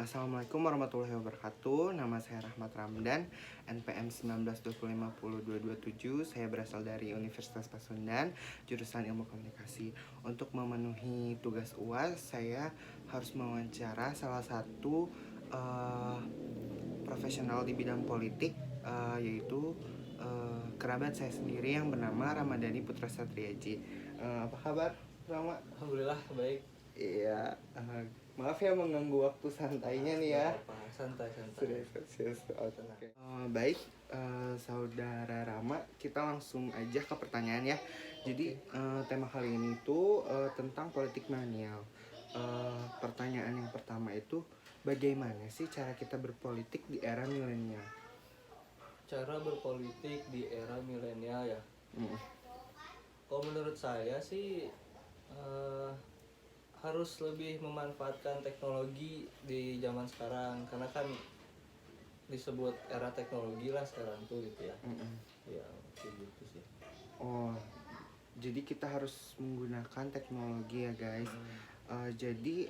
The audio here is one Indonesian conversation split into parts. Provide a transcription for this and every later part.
Assalamualaikum warahmatullahi wabarakatuh. Nama saya Rahmat Ramdan, NPM 19250227. Saya berasal dari Universitas Pasundan, jurusan Ilmu Komunikasi. Untuk memenuhi tugas UAS, saya harus mewawancara salah satu profesional di bidang politik, yaitu kerabat saya sendiri yang bernama Ramadhani Putra Satriaji. Apa kabar, Rama? Alhamdulillah baik. Iya, maaf ya mengganggu waktu santainya nih ya. Santai. Oke. Baik, saudara Rama, kita langsung aja ke pertanyaan ya. Jadi tema kali ini itu tentang politik milenial. Pertanyaan yang pertama itu, bagaimana sih cara kita berpolitik di era milenial? Cara berpolitik di era milenial ya. Kalau menurut saya sih harus lebih memanfaatkan teknologi di zaman sekarang, karena kan disebut era teknologi lah sekarang tuh gitu ya. Ya kayak gitu sih. Oh, jadi kita harus menggunakan teknologi ya guys. Jadi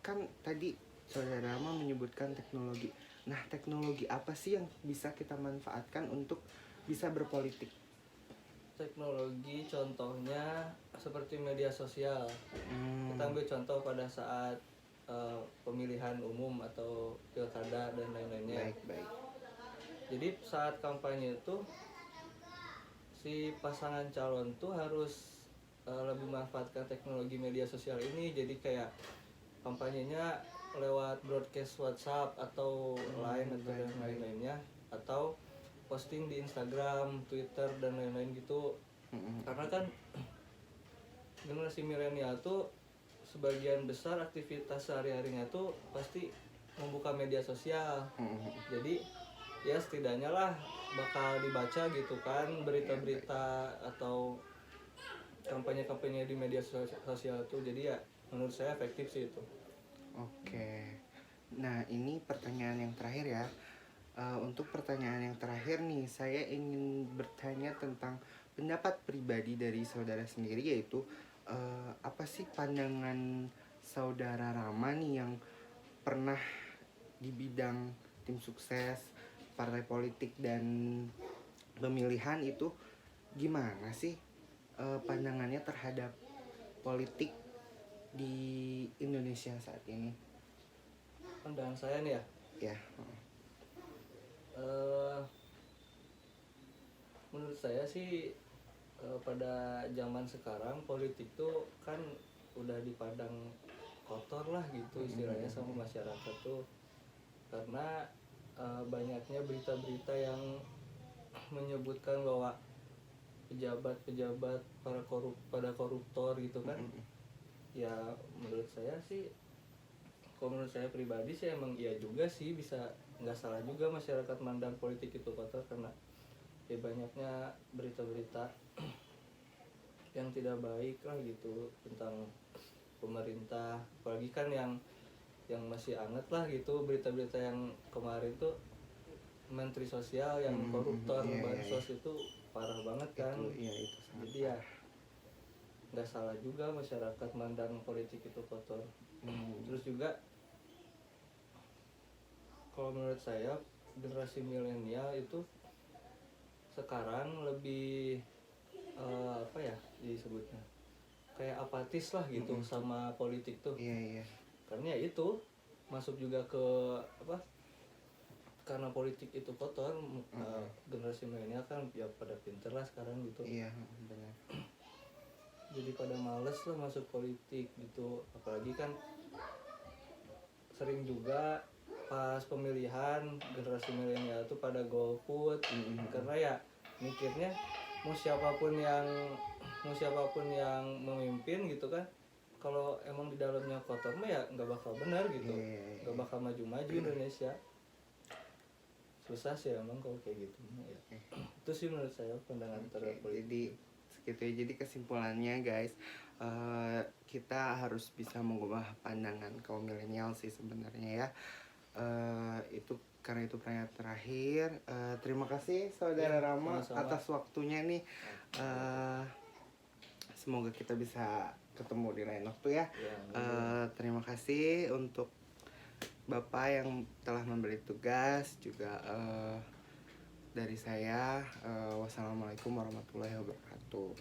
kan tadi saudara Rama menyebutkan teknologi. Nah, teknologi apa sih yang bisa kita manfaatkan untuk bisa berpolitik? Teknologi contohnya seperti media sosial. Kita ambil contoh pada saat pemilihan umum atau pilkada dan lain-lainnya. Baik. Jadi saat kampanye itu si pasangan calon tuh harus lebih memanfaatkan teknologi media sosial ini. Jadi kayak kampanyenya lewat broadcast WhatsApp atau Line atau dan lain-lainnya, atau posting di Instagram, Twitter dan lain-lain gitu. Karena kan generasi milenial tuh sebagian besar aktivitas sehari-harinya tuh pasti membuka media sosial. Jadi ya setidaknya lah bakal dibaca gitu kan berita-berita atau kampanye-kampanye di media sosial tuh. Jadi ya menurut saya efektif sih itu. Oke. Nah, ini pertanyaan yang terakhir ya. Untuk pertanyaan yang terakhir nih, saya ingin bertanya tentang pendapat pribadi dari saudara sendiri, yaitu apa sih pandangan saudara Rama nih yang pernah di bidang tim sukses, partai politik dan pemilihan itu, gimana sih pandangannya terhadap politik di Indonesia saat ini? Pandangan saya nih ya. Ya. Menurut saya sih pada zaman sekarang politik tuh kan udah dipandang kotor lah gitu istilahnya sama masyarakat tuh, karena banyaknya berita-berita yang menyebutkan bahwa pejabat-pejabat pada koruptor gitu kan. Ya menurut saya sih, kalau menurut saya pribadi sih emang iya juga sih, bisa nggak salah juga masyarakat mandang politik itu kotor, karena ya banyaknya berita-berita yang tidak baik lah gitu tentang pemerintah. Apalagi kan yang masih anget lah gitu berita-berita yang kemarin tuh menteri sosial yang koruptor, bansos itu parah banget kan. Itu jadi ya nggak salah juga masyarakat mandang politik itu kotor. Terus juga kalau menurut saya generasi milenial itu sekarang lebih apa ya disebutnya, kayak apatis lah gitu sama politik tuh. Karena ya itu masuk juga ke apa, karena politik itu kotor. Generasi milenial kan ya pada pinter lah sekarang gitu. Benar. Jadi pada males lah masuk politik gitu. Apalagi kan sering juga pas pemilihan generasi milenial tuh pada golput. Karena ya mikirnya mau siapapun yang memimpin gitu kan, kalau emang di dalamnya kotor mah ya nggak bakal benar gitu. Nggak bakal maju-maju Indonesia. Susah sih emang kalau kayak gitu. Itu sih menurut saya pandangan terhadap politik. Jadi kesimpulannya guys, kita harus bisa mengubah pandangan kaum milenial sih sebenarnya ya. Karena itu pertanyaan terakhir. Terima kasih saudara Rama atas waktunya nih. Semoga kita bisa ketemu di lain waktu ya. Terima kasih untuk Bapak yang telah memberi tugas juga. Dari saya, wassalamualaikum warahmatullahi wabarakatuh.